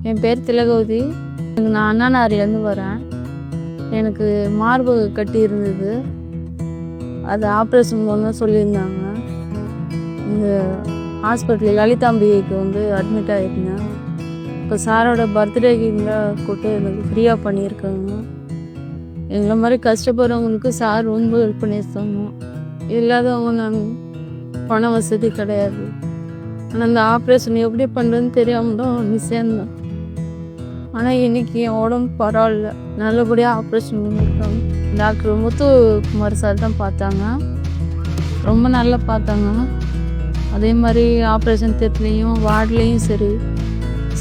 என் பேர் திலகவதி. நான் அண்ணாநகர்லேருந்து வரேன். எனக்கு மார்பு கட்டி இருந்தது. அது ஆப்ரேஷன் பண்ண சொல்லியிருந்தாங்க. இந்த ஹாஸ்பிட்டல் லலிதாம்பிகைக்கு அட்மிட் ஆகிருந்தேன். இப்போ சாரோட பர்த்டேக்கு கூப்பிட்டு எனக்கு ஃப்ரீயாக பண்ணியிருக்காங்க. எங்களை மாதிரி கஷ்டப்படுறவங்களுக்கு சார் ரொம்ப ஹெல்ப் பண்ணியிருக்காங்க. இல்லாதவங்க நான் பண வசதி கிடையாது. ஆனால் அந்த ஆப்ரேஷன் எப்படி பண்ணுறதுன்னு தெரியாமல் தான் வந்து சேர்ந்தேன். ஆனால் இன்றைக்கி என் உடம்பு பரவாயில்ல, நல்லபடியாக ஆப்ரேஷன் பண்ணியிருக்காங்க. டாக்டர் முத்துக்குமார் சார் தான் பார்த்தாங்க, ரொம்ப நல்லா பார்த்தாங்க. அதே மாதிரி ஆப்ரேஷன் தேட்டர்லேயும் வார்ட்லேயும் சரி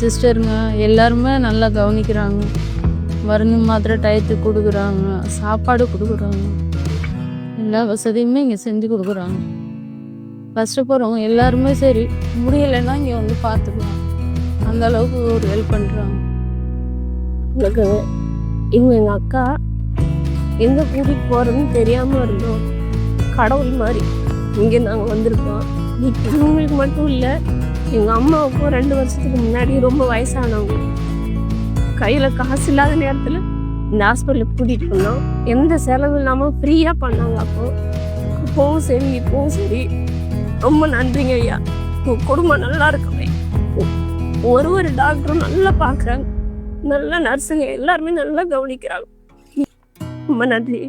சிஸ்டருங்க எல்லாருமே நல்லா கவனிக்கிறாங்க. மருந்து மாத்திரை டயத்துக்கு கொடுக்குறாங்க, சாப்பாடு கொடுக்குறாங்க, எல்லா வசதியுமே இங்கே செஞ்சு கொடுக்குறாங்க. கஷ்டப்படுறவங்க எல்லாருமே சரி முடியலைன்னா இங்கே பார்த்துக்கலாம், அந்த அளவுக்கு ஒரு ஹெல்ப் பண்ணுறாங்க. எனக்கு இவங்க எங்கள் அக்கா எங்கே கூட்டிகிட்டு போகிறதுன்னு தெரியாமல் இருந்தோம். கடவுள் மாதிரி இங்கே நாங்கள் வந்திருக்கோம். இவங்களுக்கு மட்டும் இல்லை, எங்கள் அம்மாவுக்கும் 2 வருஷத்துக்கு முன்னாடி ரொம்ப வயசானவங்க, கையில் காசு இல்லாத நேரத்தில் இந்த ஹாஸ்பிட்டலுக்கு கூட்டிகிட்டு போனோம். எந்த செலவு இல்லாமல் ஃப்ரீயாக பண்ணாங்க. அப்போவும் சரி இப்போவும் சரி ரொம்ப நன்றிங்க ஐயா. உங்கள் குடும்பம் நல்லா இருக்குமே. ஒரு டாக்டரும் நல்லா பார்க்குறாங்க, நல்ல நர்ஸுங்க எல்லாருமே நல்லா கவனிக்கிறாங்க. ரொம்ப நன்றி.